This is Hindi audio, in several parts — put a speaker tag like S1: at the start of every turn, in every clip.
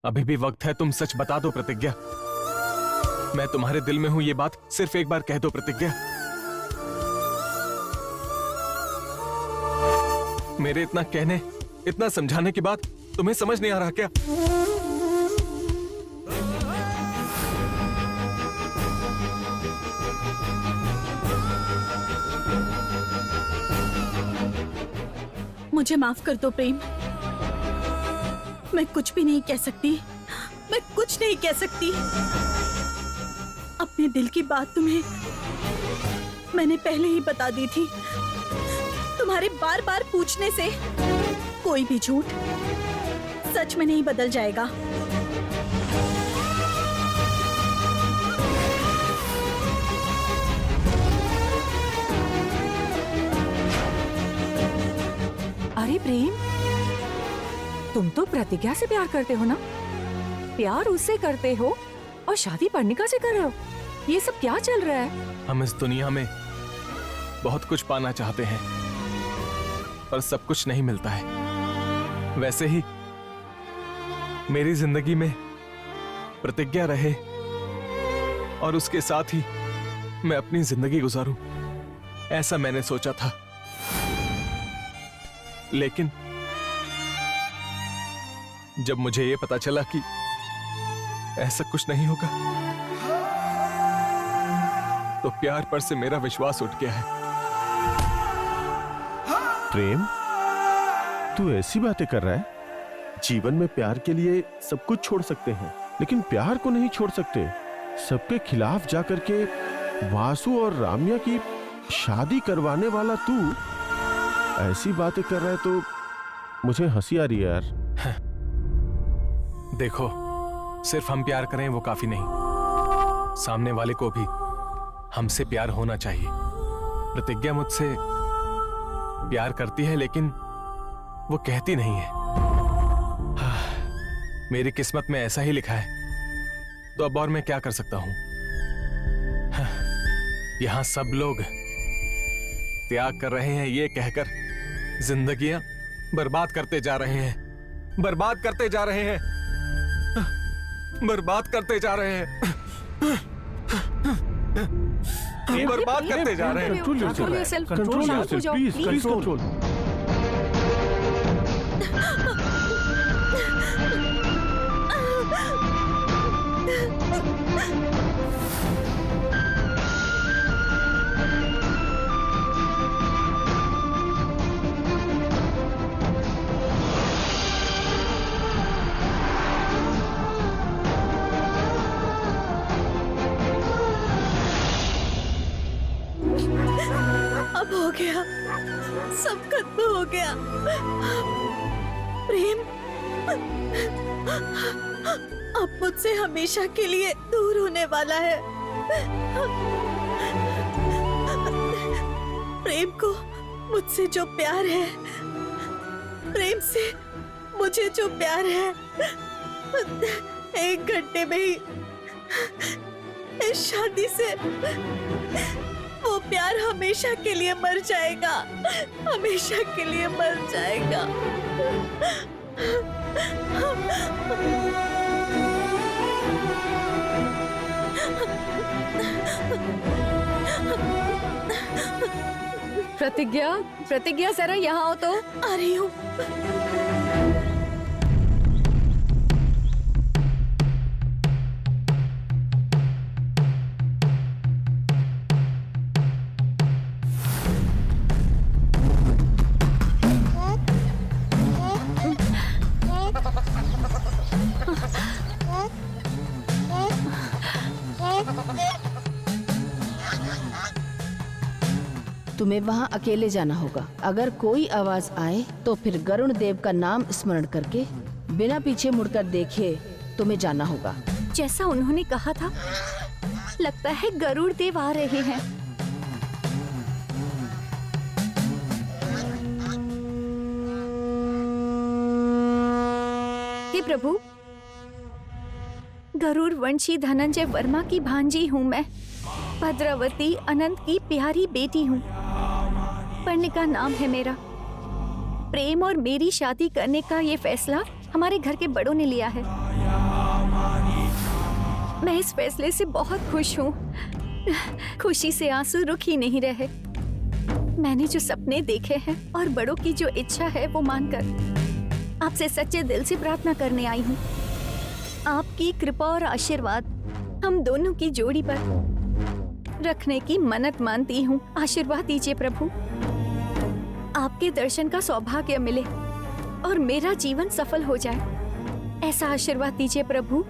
S1: अभी भी वक्त है, तुम सच बता दो प्रतिज्ञा। मैं तुम्हारे दिल में हूं, ये बात सिर्फ एक बार कह दो प्रतिज्ञा। मेरे इतना कहने, इतना समझाने के बाद तुम्हें समझ नहीं आ रहा क्या?
S2: मुझे माफ कर दो प्रेम। मैं कुछ भी नहीं कह सकती, मैं कुछ नहीं कह सकती। अपने दिल की बात तुम्हें मैंने पहले ही बता दी थी। तुम्हारे बार बार पूछने से कोई भी झूठ सच में नहीं बदल जाएगा।
S3: अरे प्रेम, तुम तो प्रतिज्ञा से प्यार करते हो ना? प्यार उससे करते हो और शादी पर्णिका से कर रहे हो? ये सब क्या चल रहा है?
S1: हम इस दुनिया में बहुत कुछ पाना चाहते हैं, पर सब कुछ नहीं मिलता है। वैसे ही मेरी जिंदगी में प्रतिज्ञा रहे और उसके साथ ही मैं अपनी जिंदगी गुजारूं, ऐसा मैंने सोचा था। लेकिन जब मुझे ये पता चला कि ऐसा कुछ नहीं होगा, तो प्यार पर से मेरा विश्वास उठ गया है।
S4: प्रेम, तू ऐसी बातें कर रहा है? जीवन में प्यार के लिए सब कुछ छोड़ सकते हैं, लेकिन प्यार को नहीं छोड़ सकते। सबके खिलाफ जाकर के वासु और राम्या की शादी करवाने वाला तू ऐसी बातें कर रहा है तो मुझे हंसी आ रही है यार।
S1: देखो, सिर्फ हम प्यार करें वो काफी नहीं, सामने वाले को भी हमसे प्यार होना चाहिए। प्रतिज्ञा मुझसे प्यार करती है, लेकिन वो कहती नहीं है। मेरी किस्मत में ऐसा ही लिखा है, तो अब और मैं क्या कर सकता हूं? यहां सब लोग त्याग कर रहे हैं ये कहकर जिंदगियां बर्बाद करते जा रहे हैं, बर्बाद करते जा रहे हैं, बर्बाद करते जा रहे हैं, बर्बाद करते जा रहे हैं।
S3: Control yourself,
S4: control yourself, please control.
S2: अब हो गया, सब खत्म हो गया। प्रेम अब मुझसे हमेशा के लिए दूर होने वाला है। प्रेम को मुझसे जो प्यार है, प्रेम से मुझे जो प्यार है, 1 घंटे में ही इस शादी से वो प्यार हमेशा के लिए मर जाएगा, हमेशा के लिए मर जाएगा।
S3: प्रतिज्ञा, प्रतिज्ञा जरा यहाँ आओ तो।
S2: आ रही हूँ।
S5: तुम्हें वहाँ अकेले जाना होगा। अगर कोई आवाज आए तो फिर गरुण देव का नाम स्मरण करके बिना पीछे मुड़कर देखे तुम्हें जाना होगा।
S3: जैसा उन्होंने कहा था, लगता है गरुड़ देव आ रहे हैं। हे प्रभु, गरुड़ वंशी धनंजय वर्मा की भांजी हूँ मैं। भद्रावती अनंत की प्यारी बेटी हूँ। पर्णिका नाम है मेरा। प्रेम और मेरी शादी करने का ये फैसला हमारे घर के बड़ों ने लिया है।
S6: मैं इस फैसले से बहुत खुश हूँ। खुशी से आंसू रुक ही नहीं रहे। मैंने जो सपने देखे हैं और बड़ों की जो इच्छा है वो मानकर आपसे सच्चे दिल से प्रार्थना करने आई हूँ। आपकी कृपा और आशीर्वाद हम दोनों की जोड़ी पर रखने की मन्नत मानती हूँ। आशीर्वाद दीजिए प्रभु, आपके दर्शन का सौभाग्य मिले और मेरा जीवन सफल हो जाए, ऐसा आशीर्वाद दीजिए प्रभु।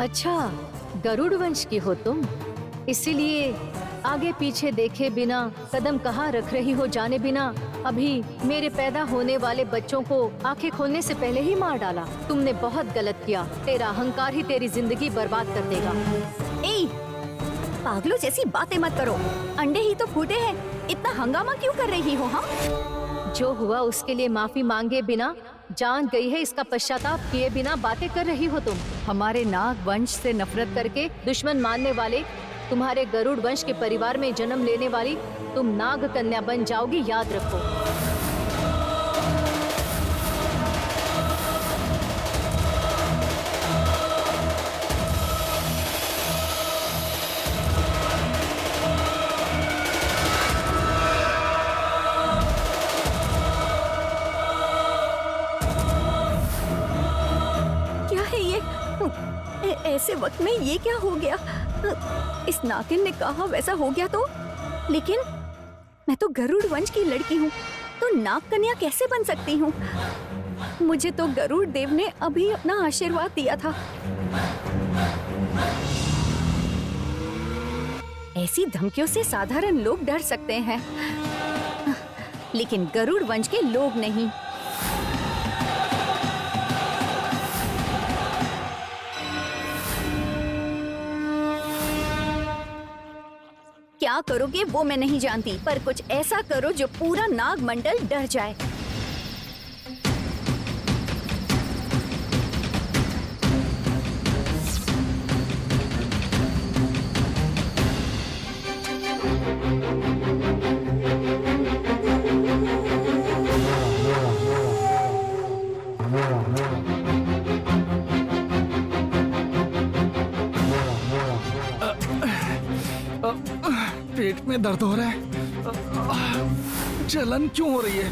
S7: अच्छा, गरुड़ वंश की हो तुम, इसीलिए आगे पीछे देखे बिना, कदम कहाँ रख रही हो जाने बिना अभी मेरे पैदा होने वाले बच्चों को आंखें खोलने से पहले ही मार डाला। तुमने बहुत गलत किया। तेरा अहंकार ही तेरी जिंदगी बर्बाद कर देगा।
S6: ए, पागलों जैसी बातें मत करो। अंडे ही तो फूटे हैं, इतना हंगामा क्यों कर रही हो? हम
S7: जो हुआ उसके लिए माफी मांगे बिना, जान गई है इसका पश्चाताप किए बिना बातें कर रही हो तुम। हमारे नाग वंश से नफरत करके दुश्मन मानने वाले तुम्हारे गरुड़ वंश के परिवार में जन्म लेने वाली तुम नाग कन्या बन जाओगी, याद रखो।
S6: क्या है ये? ऐसे वक्त में ये क्या हो गया? इस नागिन ने कहा वैसा हो गया तो? लेकिन मैं तो गरुड़ वंश की लड़की हूँ, तो नाग कन्या कैसे बन सकती हूँ? मुझे तो गरुड़ देव ने अभी अपना आशीर्वाद दिया था। ऐसी धमकियों से साधारण लोग डर सकते हैं, लेकिन गरुड़ वंश के लोग नहीं। क्या करोगे वो मैं नहीं जानती, पर कुछ ऐसा करो जो पूरा नाग मंडल डर जाए।
S8: में दर्द हो रहा है। जलन क्यों हो रही है?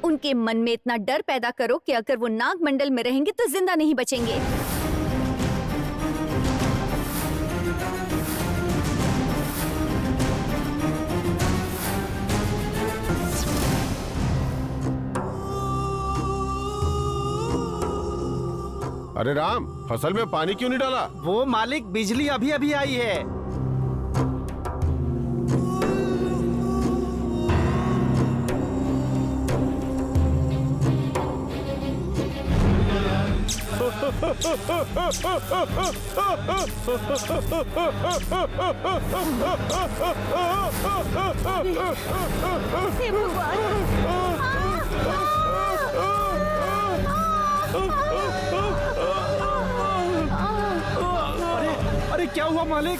S6: उनके मन में इतना डर पैदा करो कि अगर वो नाग मंडल में रहेंगे तो जिंदा नहीं बचेंगे।
S4: अरे राम, फसल में पानी क्यों नहीं डाला?
S8: वो मालिक, बिजली अभी अभी आई है। अरे क्या हुआ मालिक?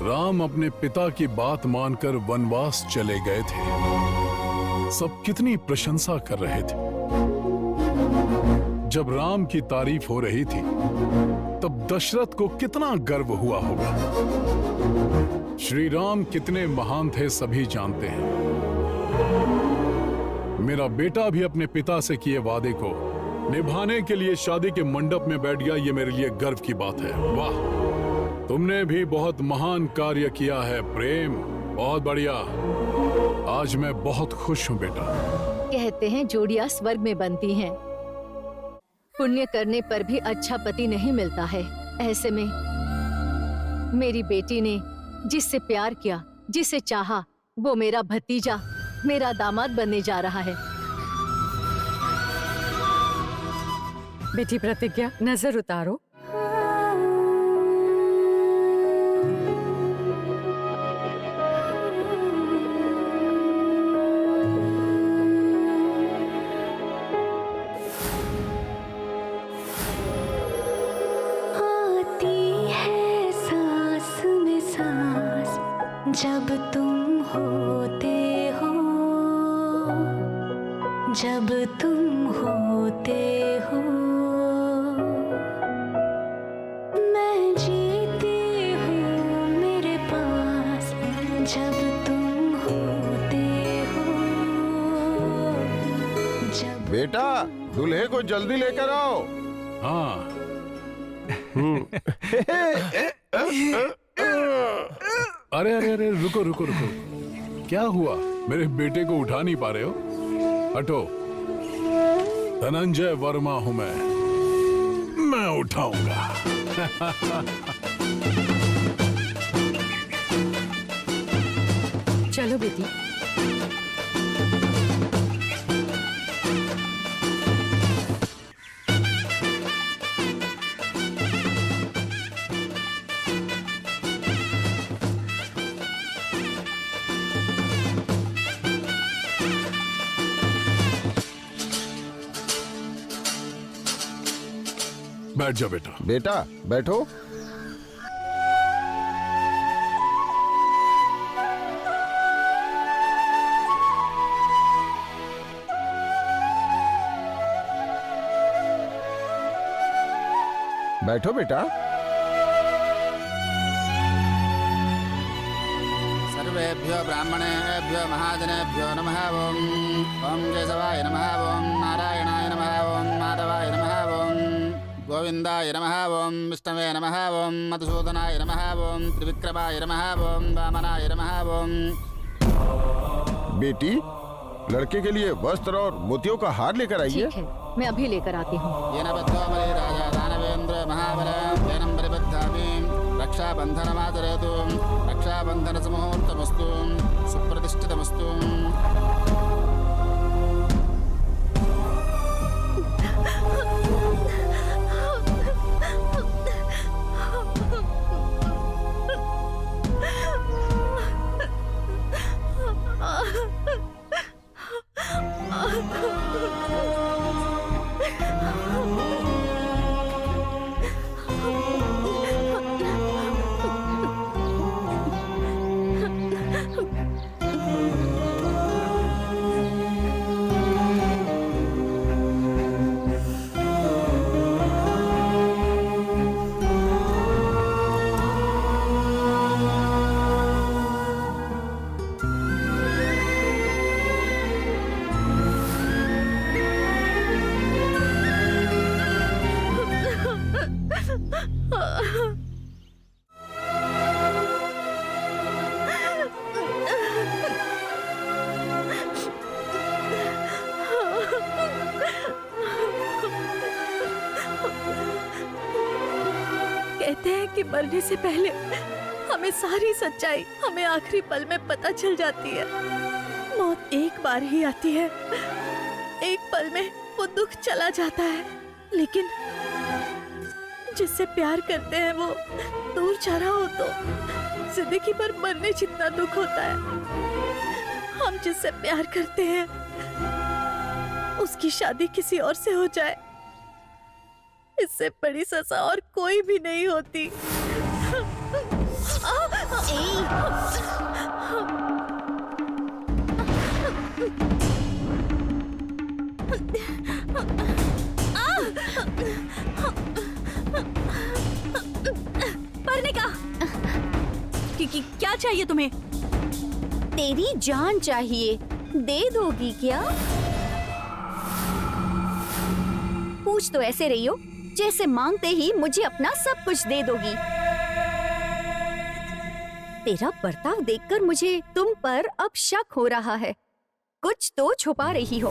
S9: राम अपने पिता की बात मानकर वनवास चले गए थे। सब कितनी प्रशंसा कर रहे थे। जब राम की तारीफ हो रही थी तब दशरथ को कितना गर्व हुआ होगा। श्री राम कितने महान थे सभी जानते हैं। मेरा बेटा भी अपने पिता से किए वादे को निभाने के लिए शादी के मंडप में बैठ गया, ये मेरे लिए गर्व की बात है। वाह, तुमने भी बहुत महान कार्य किया है प्रेम, बहुत बढ़िया। आज मैं बहुत खुश हूँ बेटा।
S7: कहते हैं जोड़ियां स्वर्ग में बनती हैं। पुण्य करने पर भी अच्छा पति नहीं मिलता है। ऐसे में मेरी बेटी ने जिससे प्यार किया, जिसे चाहा, वो मेरा भतीजा, मेरा दामाद बनने जा रहा है।
S3: बेटी प्रतिज्ञा, नजर उतारो।
S10: जब तुम होते हो, जब तुम होते हो, मैं जीती हूँ मेरे पास। जब तुम होते हो, जब
S4: बेटा, दूल्हे को जल्दी लेकर आओ।
S9: हाँ। अरे अरे अरे, रुको रुको रुको, क्या हुआ? मेरे बेटे को उठा नहीं पा रहे हो? हटो। धनंजय वर्मा हूं मैं उठाऊंगा।
S3: चलो बेटी।
S9: बैठ जा बेटा।
S4: बेटा बैठो। बैठो बेटा।
S11: सर्वेभ्यो ब्राह्मणेभ्यो महाजनेभ्यो नमः। ओम ओम केशवाय नमः। ओम नारायणाय नमः। ओम माधवाय नमः। ओम गोविंदाय नमः। ओम विष्णवे नमः। ओम मधुसूदनाय नमः। ओम त्रिविक्रमाय नमः। ओम वामनाय नमः। ओम।
S4: बेटी, लड़के के लिए वस्त्र और मोतियों का हार लेकर आइए।
S7: ठीक है, मैं अभी लेकर आती हूँ।
S11: येन बद्धो बलि राजा दानवेन्द्र महाबलः येनं बलिबद्धामि रक्षाबन्धनमाचरतु। रक्षाबन्धनसमुहूर्तमस्तु सुप्रतिष्ठितमस्तु।
S2: कहते हैं कि मरने से पहले हमें सारी सच्चाई हमें आखिरी पल में पता चल जाती है। मौत एक बार ही आती है, एक पल में वो दुख चला जाता है, लेकिन जिससे प्यार करते हैं वो दूर जा रहा हो तो जिंदगी भर मरने जितना दुख होता है। हम जिससे प्यार करते हैं उसकी शादी किसी और से हो जाए, इससे बड़ी सजा और कोई भी नहीं होती।
S6: पर्णिका, क्या चाहिए तुम्हें? तेरी जान चाहिए, दे दोगी क्या? पूछ तो ऐसे रही हो जैसे मांगते ही मुझे अपना सब कुछ दे दोगी। तेरा बर्ताव देखकर मुझे तुम पर अब शक हो रहा है, कुछ तो छुपा रही हो।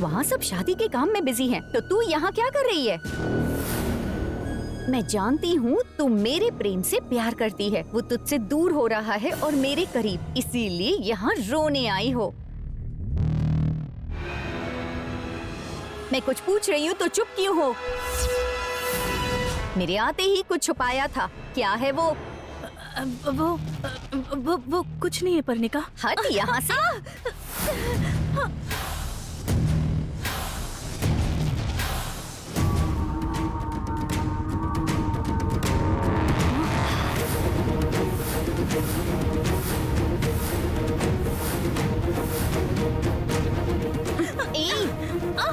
S6: वहाँ सब शादी के काम में बिजी हैं, तो तू यहाँ क्या कर रही है? मैं जानती हूँ तू मेरे प्रेम से प्यार करती है, वो तुझसे दूर हो रहा है और मेरे करीब, इसीलिए यहाँ रोने आई हो। मैं कुछ पूछ रही हूँ तो चुप क्यों हो? मेरे आते ही कुछ छुपाया था, क्या है वो?
S2: वो कुछ नहीं है पर्णिका।
S6: हट यहाँ से।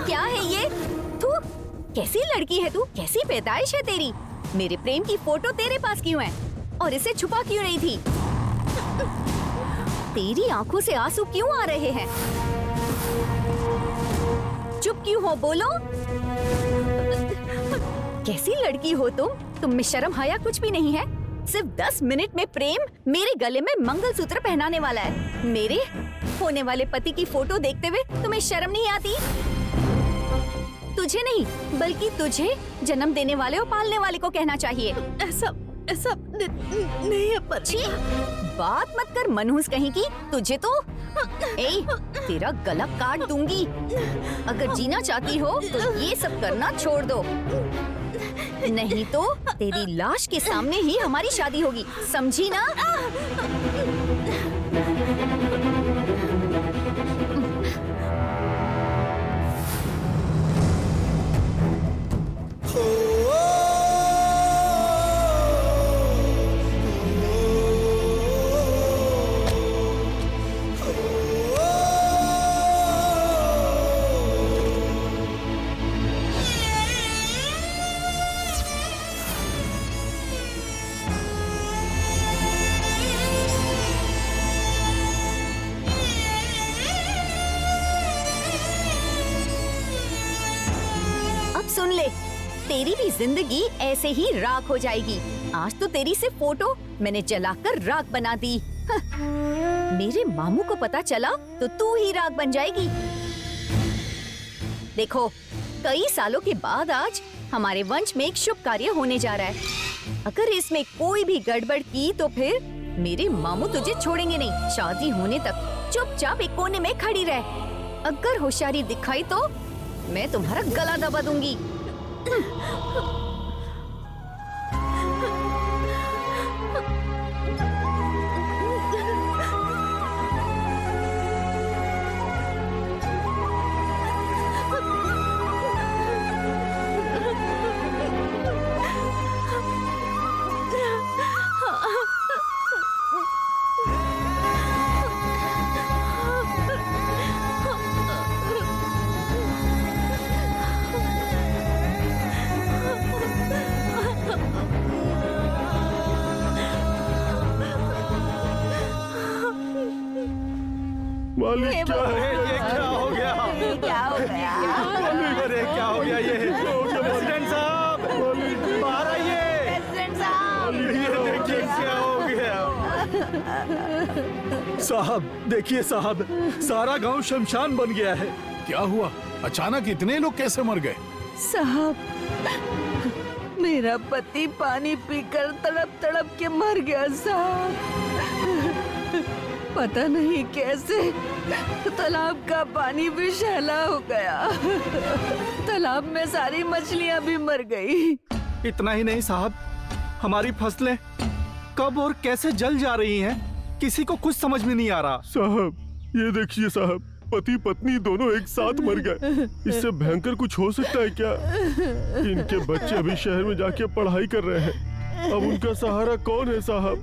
S6: क्या है ये? तू कैसी लड़की है? तू कैसी पैदाइश है तेरी? मेरे प्रेम की फोटो तेरे पास क्यों है और इसे छुपा क्यों नहीं थी? तेरी आंखों से आंसू क्यों आ रहे हैं? चुप क्यों हो? बोलो। कैसी लड़की हो तुम में शर्म हया कुछ भी नहीं है। सिर्फ 10 मिनट में प्रेम मेरे गले में मंगलसूत्र पहनाने वाला है। मेरे होने वाले पति की फोटो देखते हुए तुम्हें शर्म नहीं आती? तुझे नहीं बल्कि तुझे जन्म देने वाले और पालने वाले को कहना चाहिए।
S2: ऐसा नहीं है पर्णिका।
S6: बात मत कर मनहूस कहीं की। तुझे तो तेरा गला काट दूंगी। अगर जीना चाहती हो तो ये सब करना छोड़ दो, नहीं तो तेरी लाश के सामने ही हमारी शादी होगी, समझी ना? तेरी भी जिंदगी ऐसे ही राख हो जाएगी। आज तो तेरी से फोटो मैंने जलाकर राख बना दी। मेरे मामू को पता चला तो तू ही राख बन जाएगी। देखो, कई सालों के बाद आज हमारे वंश में एक शुभ कार्य होने जा रहा है। अगर इसमें कोई भी गड़बड़ की तो फिर मेरे मामू तुझे छोड़ेंगे नहीं। शादी होने तक चुपचाप एक कोने में खड़ी रह। अगर होशियारी दिखाई तो मैं तुम्हारा गला दबा दूंगी।
S4: मालिक क्या है?
S8: ये क्या हो गया?
S6: क्या हो गया?
S8: अरे क्या हो गया? ये प्रेसिडेंट साहब, बाहर आइए। ये देखिए क्या हो गया। साहब देखिए साहब, सारा गांव शमशान बन गया है।
S9: क्या हुआ? अचानक इतने लोग कैसे मर गए?
S12: साहब, मेरा पति पानी पीकर तड़प तड़प के मर गया साहब। पता नहीं कैसे तालाब का पानी विषैला हो गया। तालाब में सारी मछलियां भी मर गई।
S8: इतना ही नहीं साहब, हमारी फसलें कब और कैसे जल जा रही हैं, किसी को कुछ समझ में नहीं आ रहा।
S4: साहब ये देखिए साहब, पति पत्नी दोनों एक साथ मर गए। इससे भयंकर कुछ हो सकता है क्या? इनके बच्चे अभी शहर में जाके पढ़ाई कर रहे हैं। अब उनका सहारा कौन है साहब?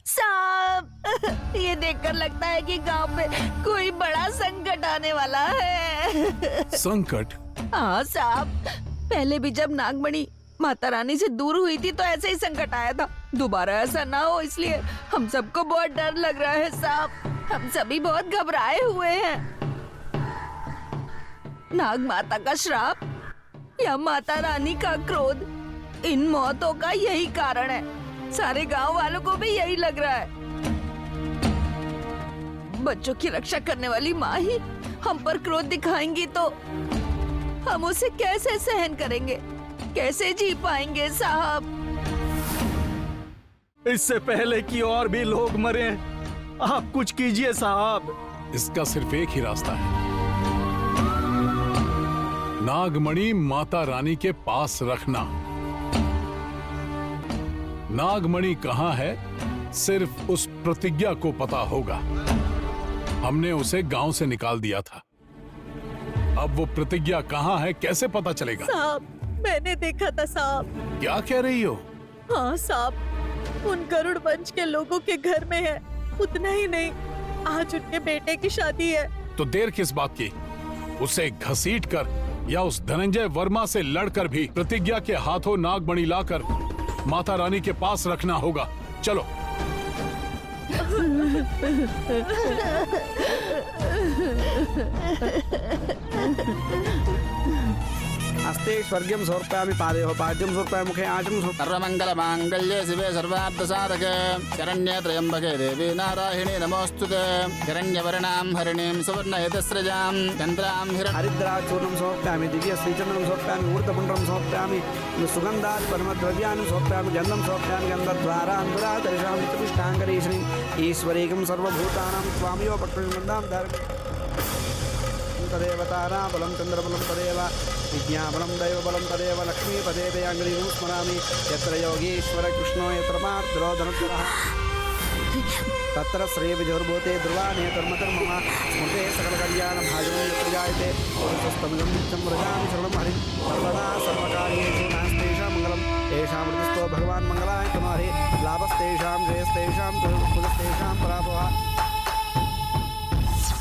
S12: साहब, ये देखकर लगता है कि गांव में कोई बड़ा संकट आने वाला है।
S9: संकट?
S12: हाँ साहब, पहले भी जब नागमणि माता रानी से दूर हुई थी तो ऐसे ही संकट आया था। दोबारा ऐसा ना हो इसलिए हम सबको बहुत डर लग रहा है साहब। हम सभी बहुत घबराए हुए हैं। नाग माता का श्राप या माता रानी का क्रोध, इन मौतों का यही कारण है। सारे गांव वालों को भी यही लग रहा है। बच्चों की रक्षा करने वाली माँ ही हम पर क्रोध दिखाएंगी तो हम उसे कैसे सहन करेंगे, कैसे जी पाएंगे साहब?
S8: इससे पहले कि और भी लोग मरे, आप कुछ कीजिए साहब।
S9: इसका सिर्फ एक ही रास्ता है, नागमणि माता रानी के पास रखना। नागमणि कहाँ है सिर्फ उस प्रतिज्ञा को पता होगा। हमने उसे गांव से निकाल दिया था। अब वो प्रतिज्ञा कहाँ है कैसे पता चलेगा?
S2: साहब, मैंने देखा था साहब।
S9: क्या कह रही हो?
S2: हाँ साहब, उन गरुड़ वंश के लोगों के घर में है। उतना ही नहीं, आज उनके बेटे की शादी है।
S9: तो देर किस बात की? उसे घसीट कर या उस धनंजय वर्मा से लड़कर भी प्रतिज्ञा के हाथों नागमणि लाकर माता रानी के पास रखना होगा। चलो।
S8: हस्ते स्वर्गं समर्पयामि, पादे पाद्यं समर्पयामि, मुखे आचमनं समर्पयामि।
S11: सर्वमङ्गलमाङ्गल्ये शिवे सर्वार्थसाधके शरण्ये त्र्यम्बके देवी नारायणी नमोऽस्तुते। हिरण्यवर्णां हरिणीं सुवर्णयतस्रजां चन्द्रां
S8: हरिद्राचूर्णं समर्पयामि, दिव्यश्रीचन्दनं समर्पयामि, ऊर्ध्वपुण्ड्रं समर्पयामि, सुगन्धात् परमद्रव्याणि समर्पयामि, गन्धं समर्पयामि, गन्धद्वारान्तरादर्शां विष्टाङ्गरीश्वरीं ईश्वरीकं सर्वभूतानां स्वामियो पक्षुन्दां तदेवतारा बलं चन्द्रबलं तदेव विज्ञाबलं दैवबलं तदेव लक्ष्मीपदे दयाङ्गरीं स्मरामि। यत्र योगीश्वर कृष्णो यत्र पार्थो धनुर्धरः तत्र श्रेयविजोर्भूते ध्रुवाणे धर्मधर्ममा स्मृते सकलकल्याणभाजनं यत्र जायते स्वस्तमिदं नित्यं व्रजामि शरणं हरिं सर्वदा सर्वकार्येषु नास्तेषां मङ्गलम् येषां मृतिस्थो भगवान् मङ्गलाय कुमारे लाभस्तेषां जयस्तेषां पुनस्तेषां पराभवः।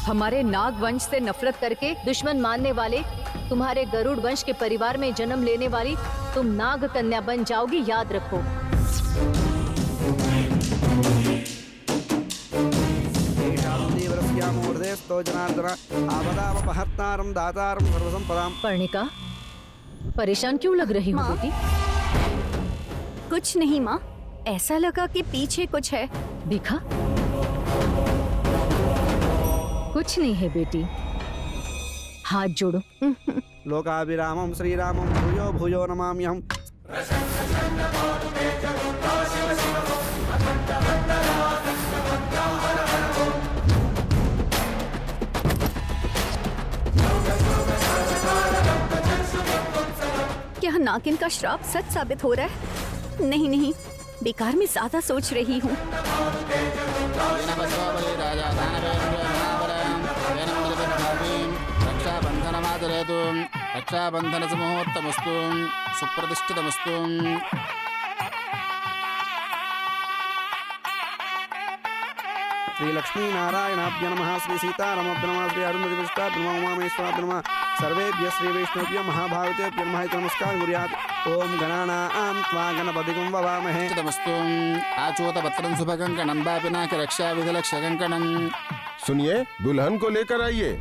S7: हमारे नाग वंश से नफरत करके दुश्मन मानने वाले तुम्हारे गरुड़ वंश के परिवार में जन्म लेने वाली तुम नाग कन्या बन जाओगी, याद रखो।
S8: देवरस्यामूर्धे नमोऽस्तु जनार्दन आपदामपहर्तारं दातारं सर्वसंपदां।
S7: पर्णिका, परेशान क्यों लग रही हो
S6: माँ?
S7: बेटी?
S6: कुछ नहीं माँ, ऐसा लगा कि पीछे कुछ है।
S7: दिखा? कुछ नहीं है बेटी, हाथ जोड़ो।
S8: लोकाभिरामं श्रीरामं भूयो भूयो नमाम्यहम्।
S6: क्या नागिन का श्राप सच साबित हो रहा है? नहीं नहीं, बेकार में ज्यादा सोच रही हूँ।
S11: रक्षाबंधन मुहूर्तमस्तु सुप्रतिष्ठितमस्तु।
S8: श्री लक्ष्मी नारायणाभ्य नमः। श्री सीतारामाभ्य नमः। श्री अरुणदिवष्टाभ्य नमः। उमामहेश्वराभ्य नमः। सर्वेभ्यः श्री वैष्णवेभ्यः महाभागवतेभ्यः नमः इति नमस्कार कुर्यात्। ओम गणानां त्वा गणपतिं ववामहे।
S11: नमस्तु आचूतपत्रं शुभकंकणं बापिनाक रक्षा विधलक्षकंकणं।
S4: सुनिए, दुल्हन को लेकर आइए।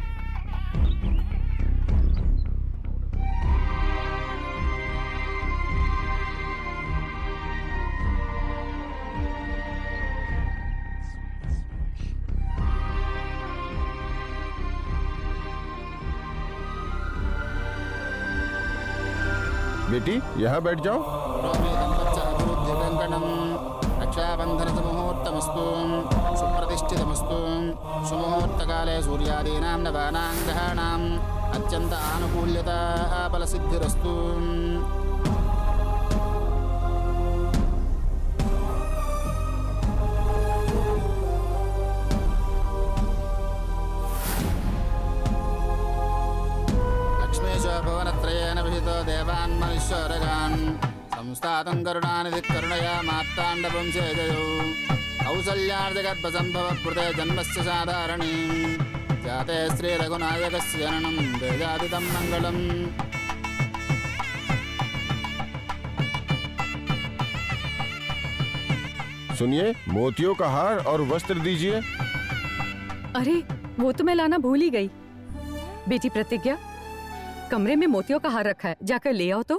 S4: बेटी, यहाँ बैठ जाओ।
S11: रक्षाबंधन मुहूर्तमस्तु सुप्रतिष्ठितमस्तु। सुमुहूर्तकाले सूर्यादीनां नवानां ग्रहाणाम् अत्यंत आनुकूल्यता फलसिद्धिरस्तु। भुवनत्रयेन विहितो देवान् मनुष्योरगान् संस्थातं करुणानिधिः करुणया मार्ताण्डवं सेजयौ। कौसल्यार्जगद्भसम्भवप्रदे जन्मस्य साधारणीं जाते श्रीरघुनायकस्य जननं तेजादितं मङ्गलम्।
S4: सुनिए, मोतियों का हार और वस्त्र दीजिए।
S3: अरे, वो तो मैं लाना भूल ही गई। बेटी प्रतिज्ञा, कमरे में मोतियों का हार रखा है, जाकर ले आओ तो।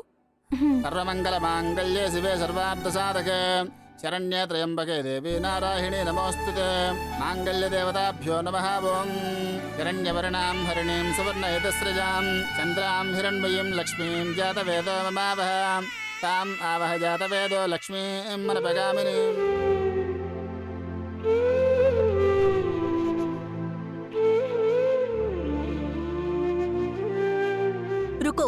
S11: सर्वमंगल मांगल्ये शिवे सर्वार्थ साधके शरण्ये त्र्यंबके देवी नारायणी नमोस्तुते। मांगल्य देवताभ्यो नमः। ओं हिरण्यवर्णां हरिणीं सुवर्णयतस्रजां चन्द्रां हिरण्मयीं लक्ष्मीं जातवेदो ममावह। ताम् आवह जातवेदो लक्ष्मीं मनपगामिनीम्।
S2: रुको।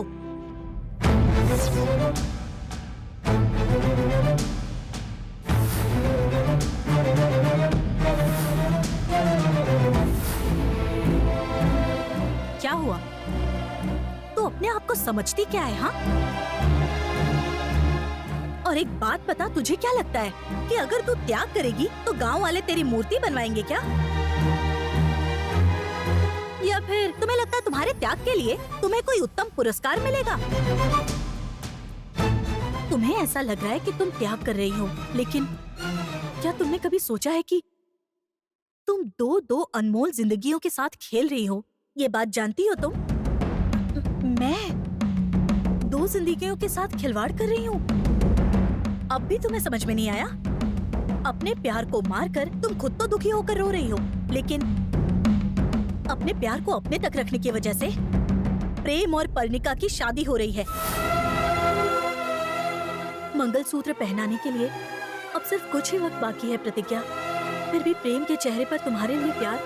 S2: क्या हुआ? तू अपने आप को समझती क्या है? हाँ, और एक बात बता, तुझे क्या लगता है कि अगर तू त्याग करेगी तो गांव वाले तेरी मूर्ति बनवाएंगे क्या? या फिर तुम्हें लगता है तुम्हारे त्याग के लिए तुम्हें कोई उत्तम पुरस्कार मिलेगा? तुम्हें ऐसा लग रहा है कि तुम त्याग कर रही हो, लेकिन क्या तुमने कभी सोचा है कि तुम दो अनमोल जिंदगियों के साथ खेल रही हो? ये बात जानती हो तुम? मैं 2 जिंदगियों के साथ खिलवाड़ कर रही हूँ। अब भी तुम्हें समझ में नहीं आया? अपने प्यार को मारकर तुम खुद तो दुखी होकर रो रही हो, लेकिन अपने प्यार को अपने तक रखने की वजह से प्रेम और पर्णिका की शादी हो रही है। मंगलसूत्र पहनाने के लिए अब सिर्फ कुछ ही वक्त बाकी है प्रतिज्ञा। फिर भी प्रेम के चेहरे पर तुम्हारे लिए प्यार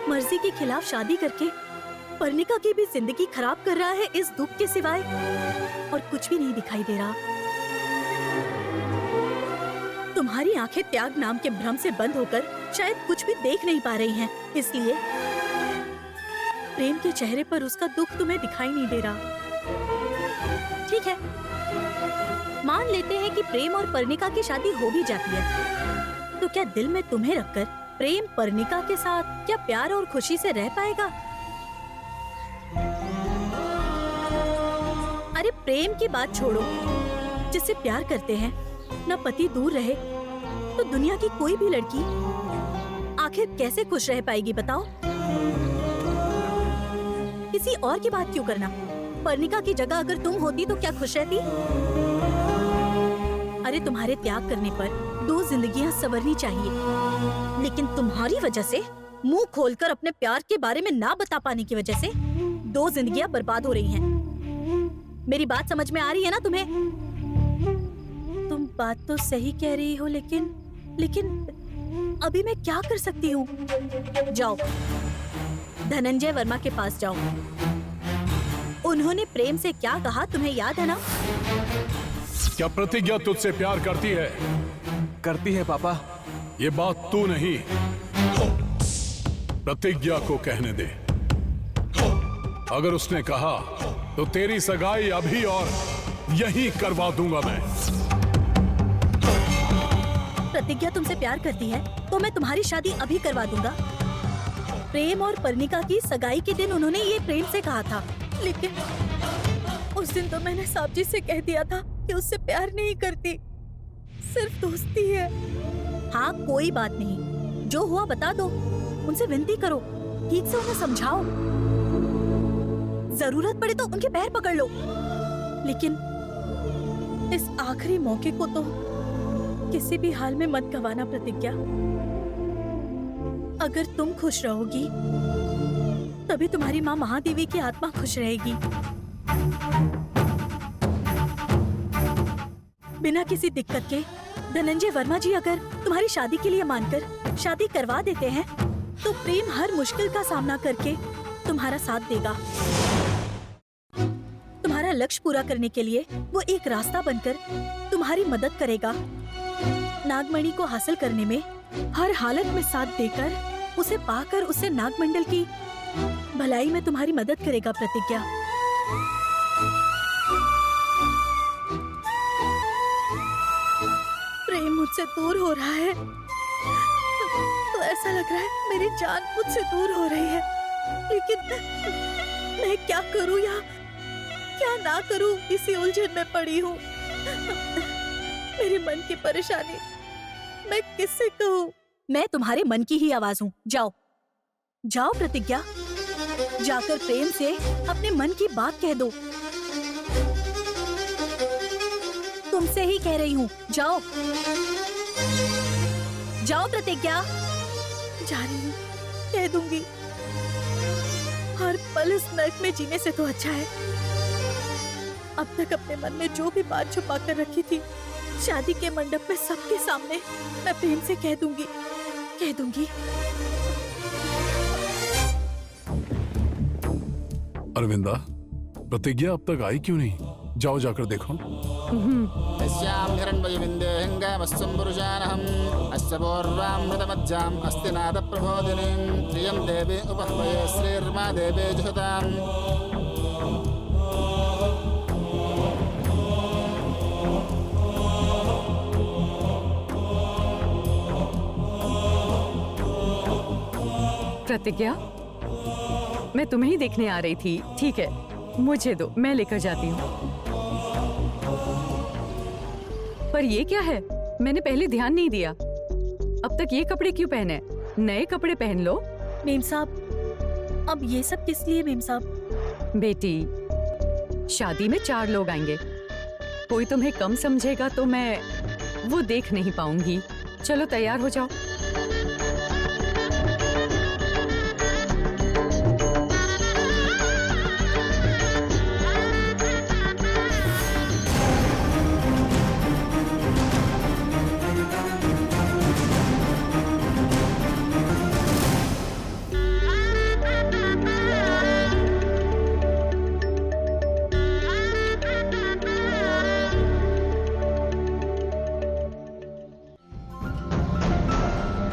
S2: मर्जी के खिलाफ शादी करके पर्णिका की भी जिंदगी खराब कर रहा है। इस दुख के सिवाय और कुछ भी नहीं दिखाई दे रहा। तुम्हारी आंखें त्याग नाम के भ्रम से बंद होकर शायद कुछ भी देख नहीं पा रही हैं, इसलिए प्रेम के चेहरे पर उसका दुख तुम्हें दिखाई नहीं दे रहा। ठीक है, मान लेते हैं कि प्रेम और पर्णिका की शादी हो भी जाती है, तो क्या दिल में तुम्हें रखकर प्रेम पर्णिका के साथ क्या प्यार और खुशी से रह पाएगा? अरे प्रेम की बात छोड़ो, जिससे प्यार करते हैं न पति दूर रहे तो दुनिया की कोई भी लड़की आखिर कैसे खुश रह पाएगी बताओ? किसी और की बात क्यों करना? पर्णिका की जगह अगर तुम होती तो क्या खुश रहती? अरे तुम्हारे त्याग करने पर 2 जिंदगियां संवरनी चाहिए, लेकिन तुम्हारी वजह से मुंह खोलकर अपने प्यार के बारे में ना बता पाने की वजह से 2 जिंदगियां बर्बाद हो रही हैं। मेरी बात समझ में आ रही है ना तुम्हें? तुम बात तो सही कह रही हो, लेकिन अभी मैं क्या कर सकती हूँ? जाओ, धनंजय वर्मा के पास जाओ। उन्होंने प्रेम से क्या कहा तुम्हें याद है ना?
S9: क्या प्रतिज्ञा तुझसे प्यार करती है?
S1: करती है पापा।
S9: ये बात तू नहीं, प्रतिज्ञा को कहने दे। अगर उसने कहा तो तेरी सगाई अभी और यहीं करवा दूंगा मैं।
S2: प्रतिज्ञा तुमसे प्यार करती है तो मैं तुम्हारी शादी अभी करवा दूंगा। प्रेम और पर्णिका की सगाई के दिन उन्होंने ये प्रेम से कहा था, लेकिन उस दिन तो मैंने साहब जी से कह दिया था कि उससे प्यार नहीं करती, सिर्फ दोस्ती है। हाँ, कोई बात नहीं, जो हुआ बता दो, उनसे विनती करो, ठीक से उन्हें समझाओ, जरूरत पड़े तो उनके पैर पकड़ लो, लेकिन इस आखिरी मौके को तो किसी भी हाल में मत गंवाना प्रतिज्ञा। अगर तुम खुश रहोगी तभी तुम्हारी माँ महादेवी की आत्मा खुश रहेगी। बिना किसी दिक्कत के धनंजय वर्मा जी अगर तुम्हारी शादी के लिए मानकर शादी करवा देते हैं तो प्रेम हर मुश्किल का सामना करके तुम्हारा साथ देगा। तुम्हारा लक्ष्य पूरा करने के लिए वो एक रास्ता बनकर तुम्हारी मदद करेगा। नागमणि को हासिल करने में हर हालत में साथ देकर उसे पाकर उससे नागमंडल की भलाई में तुम्हारी मदद करेगा प्रतिज्ञा। प्रेम मुझसे दूर हो रहा है तो ऐसा लग रहा है मेरी जान मुझसे दूर हो रही है, लेकिन मैं क्या करूं या क्या ना करूं, इसी उलझन में पड़ी हूँ। मेरे मन की परेशानी मैं किससे कहूँ? मैं तुम्हारे मन की ही आवाज हूँ। जाओ जाओ प्रतिज्ञा, जाकर प्रेम से अपने मन की बात कह दो। तुमसे ही कह रही हूँ, जाओ जाओ प्रतिज्ञा। जा रही हूँ, कह दूंगी। हर पल इस नर्क में जीने से तो अच्छा है अब तक अपने मन में जो भी बात छुपा कर रखी थी, शादी के मंडप में सबके सामने मैं प्रेम से कह दूंगी, कह दूंगी।
S9: अरविंदा, प्रतिज्ञा अब तक आई क्यों नहीं? जाओ जाकर देखो।
S11: यस्यां हिरण्मयीविन्देऽहङ्गामस्सं पुरुषानहम् अस्य पूर्वामृतमज्जाम् अस्ति नादप्रबोधिनीं प्रियं देवी उपह्वये श्रीर्मा देवी जुहताम्।
S3: प्रतिज्ञा, मैं तुम्हें ही देखने आ रही थी। ठीक है, मुझे दो, मैं लेकर जाती हूँ। पर ये क्या है? मैंने पहले ध्यान नहीं दिया। अब तक ये कपड़े क्यों पहने? नए कपड़े पहन लो।
S2: मेम साहब, अब ये सब किस लिए मेम साहब?
S3: बेटी, शादी में 4 लोग आएंगे, कोई तुम्हें कम समझेगा तो मैं वो देख नहीं पाऊंगी। चलो तैयार हो जाओ।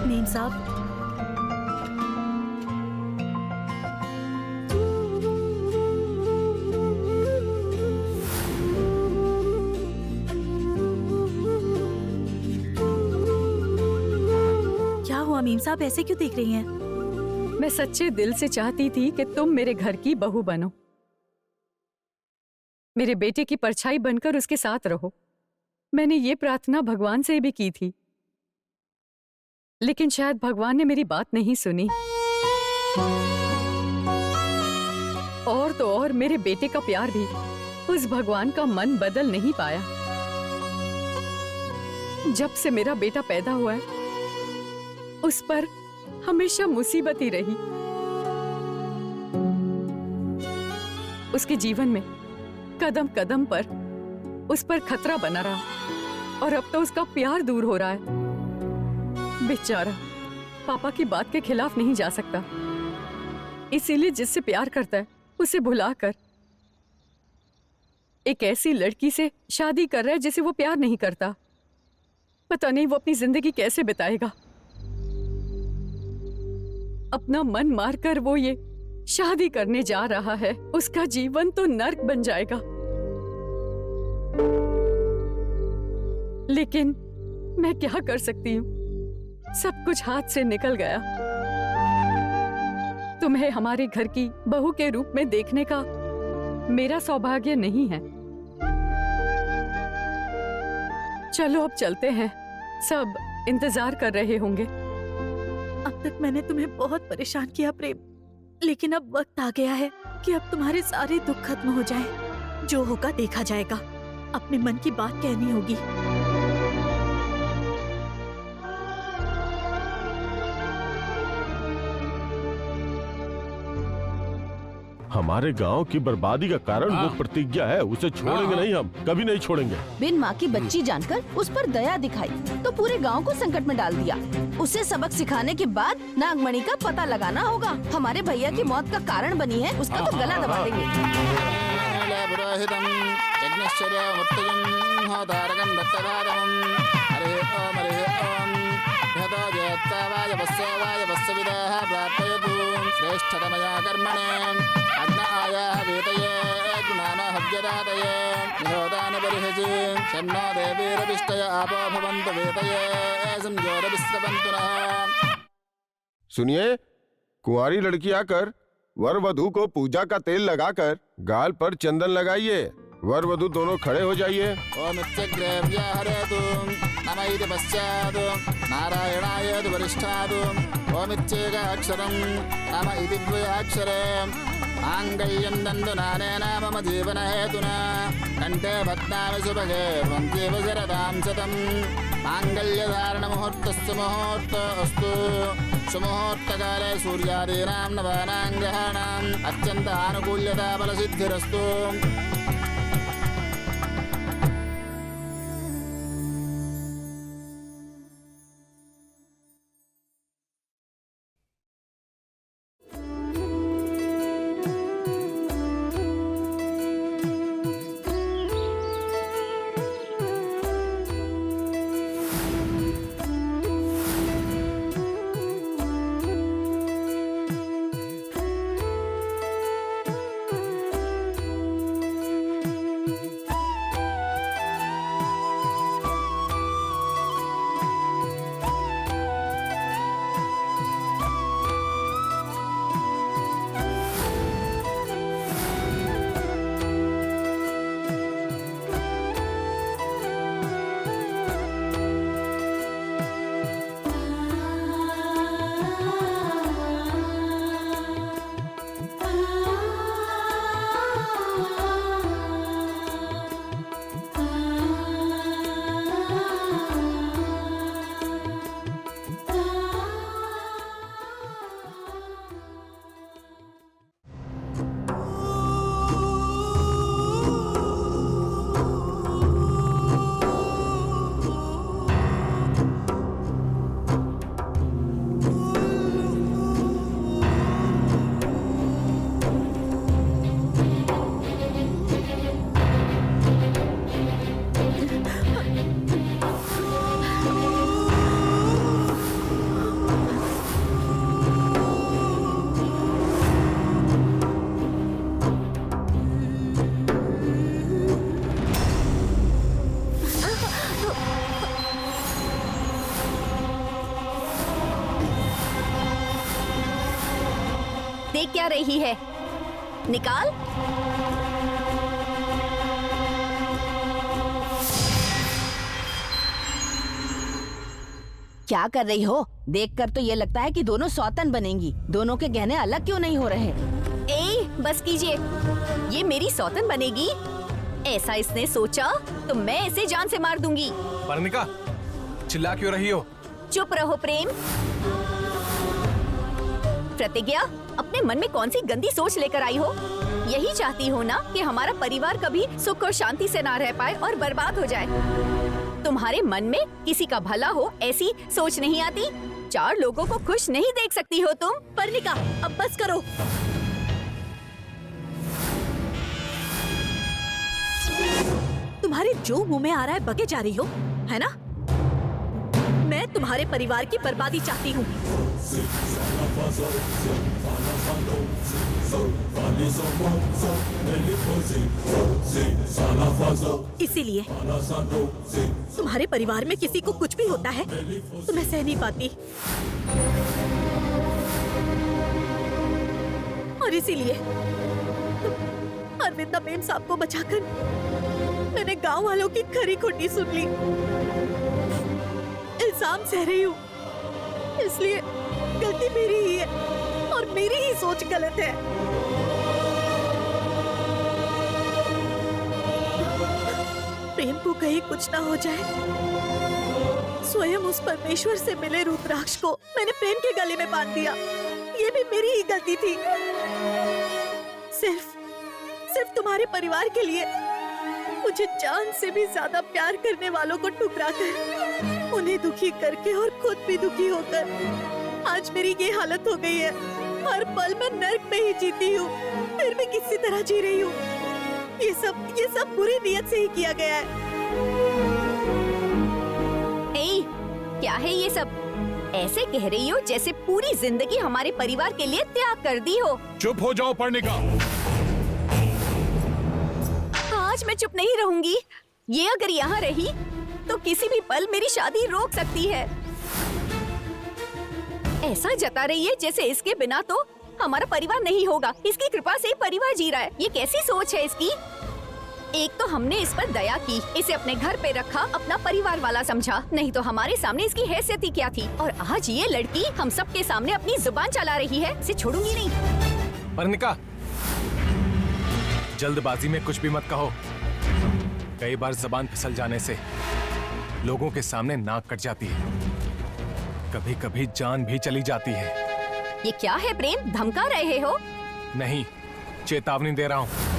S2: मेम साहब, क्या हुआ मेम साहब, ऐसे क्यों देख रही हैं?
S3: मैं सच्चे दिल से चाहती थी कि तुम मेरे घर की बहू बनो, मेरे बेटे की परछाई बनकर उसके साथ रहो। मैंने ये प्रार्थना भगवान से भी की थी, लेकिन शायद भगवान ने मेरी बात नहीं सुनी। और तो और मेरे बेटे का प्यार भी उस भगवान का मन बदल नहीं पाया। जब से मेरा बेटा पैदा हुआ है उस पर हमेशा मुसीबत ही रही। उसके जीवन में कदम कदम पर उस पर खतरा बना रहा और अब तो उसका प्यार दूर हो रहा है। बेचारा पापा की बात के खिलाफ नहीं जा सकता, इसीलिए जिससे प्यार करता है उसे भुलाकर एक ऐसी लड़की से शादी कर रहा है जिसे वो प्यार नहीं करता। पता नहीं वो अपनी जिंदगी कैसे बिताएगा। अपना मन मारकर वो ये शादी करने जा रहा है। उसका जीवन तो नर्क बन जाएगा। लेकिन मैं क्या कर सकती हूँ, सब कुछ हाथ से निकल गया। तुम्हें हमारे घर की बहू के रूप में देखने का मेरा सौभाग्य नहीं है। चलो अब चलते हैं, सब इंतजार कर रहे होंगे।
S2: अब तक मैंने तुम्हें बहुत परेशान किया प्रेम, लेकिन अब वक्त आ गया है कि अब तुम्हारे सारे दुख खत्म हो जाएं। जो होगा देखा जाएगा। अपने मन की बात कहनी होगी।
S4: हमारे गांव की बर्बादी का कारण वो प्रतिज्ञा है, उसे छोड़ेंगे नहीं, हम कभी नहीं छोड़ेंगे।
S5: बिन माँ की बच्ची जानकर उस पर दया दिखाई तो पूरे गांव को संकट में डाल दिया। उसे सबक सिखाने के बाद नागमणि का पता लगाना होगा। हमारे भैया की मौत का कारण बनी है, उसका तो गला दबा देंगे।
S11: श्रेष्ठतमया कर्मणे अग्न आयाः वेतये गुणामहव्यदातये निहोदानबर्हिषि शन्नो देवीरविष्टय आपो भवन्तु वेतये संयोरविश्रवन्तु नः।
S4: सुनिए, कुंवारी लड़की आकर वर वधू को पूजा का तेल लगाकर गाल पर चंदन लगाइए। वर वधू दोनों खड़े हो जाइए।
S11: ओम इत्यग्रेव्या हरेतु नम इति पश्चात् नारायणाय वरिष्ठात् ओम इत्येकाक्षरं नम इति द्वयाक्षरे माङ्गल्यं दन्दुनानेन मम जीवनहेतुना कण्ठे बध्नामि सुभगे त्वं शरदां शतं माङ्गल्यधारणमुहूर्तस्य मुहूर्तोऽस्तु सुमुहूर्तकाले सूर्यादीनां नवानां ग्रहाणाम् अत्यन्त आनुकूल्यता बलसिद्धिरस्तु।
S6: देख क्या रही है, निकाल।
S5: क्या कर रही हो? देखकर तो ये लगता है कि दोनों सौतन बनेंगी। दोनों के गहने अलग क्यों नहीं हो रहे?
S6: ए, बस कीजिए। ये मेरी सौतन बनेगी, ऐसा इसने सोचा तो मैं इसे जान से मार दूंगी।
S1: पर्णिका, चिल्ला क्यों रही हो?
S6: चुप रहो प्रेम। प्रतिज्ञा, अपने मन में कौन सी गंदी सोच लेकर आई हो? यही चाहती हो ना कि हमारा परिवार कभी सुख और शांति से ना रह पाए और बर्बाद हो जाए। तुम्हारे मन में किसी का भला हो ऐसी सोच नहीं आती? 4 लोगों को खुश नहीं देख सकती हो तुम?
S2: पर्णिका, अब बस करो। तुम्हारे जो मुंह में आ रहा है बके जा रही हो, है ना? मैं तुम्हारे परिवार की बर्बादी चाहती हूँ। इसीलिए तुम्हारे परिवार में किसी को कुछ भी होता है तो मैं सह नहीं पाती, और इसीलिए अरविंदा मेम साहब को बचाकर मैंने गांव वालों की खरी खोटी सुन ली। इल्जाम सह रही हूँ, इसलिए गलती मेरी ही है और मेरी ही सोच गलत है। प्रेम को कहीं कुछ ना हो जाए, स्वयं उस परमेश्वर से मिले रुद्राक्ष को मैंने प्रेम के गले में बांध दिया। ये भी मेरी ही गलती थी। सिर्फ तुम्हारे परिवार के लिए मुझे जान से भी ज्यादा प्यार करने वालों को ठुकराकर, उन्हें दुखी करके और खुद भी दुखी होकर आज मेरी ये हालत हो गई है। हर पल मैं नर्क में ही जीती हूँ, फिर भी किसी तरह जी रही हूँ। ये सब बुरी नीयत से ही किया गया है।
S6: ए, क्या है ये सब? ऐसे कह रही हो जैसे पूरी जिंदगी हमारे परिवार के लिए त्याग कर दी हो।
S9: चुप हो जाओ पर्णिका।
S6: आज मैं चुप नहीं रहूंगी। ये अगर यहाँ रही तो किसी भी पल मेरी शादी रोक सकती है। ऐसा जता रही है जैसे इसके बिना तो हमारा परिवार नहीं होगा। इसकी कृपा से ही परिवार जी रहा है। ये कैसी सोच है इसकी? एक तो हमने इस पर दया की, इसे अपने घर पे रखा, अपना परिवार वाला समझा, नहीं तो हमारे सामने इसकी हैसियत ही क्या थी। और आज ये लड़की हम सबके सामने अपनी जुबान चला रही है। इसे छोड़ूंगी नहीं।
S1: पर्णिका, जल्दबाजी में कुछ भी मत कहो। कई बार जबान फिसल जाने से लोगों के सामने नाक कट जाती है, कभी कभी जान भी चली जाती है।
S6: ये क्या है प्रेम, धमका रहे हो?
S1: नहीं, चेतावनी दे रहा हूँ।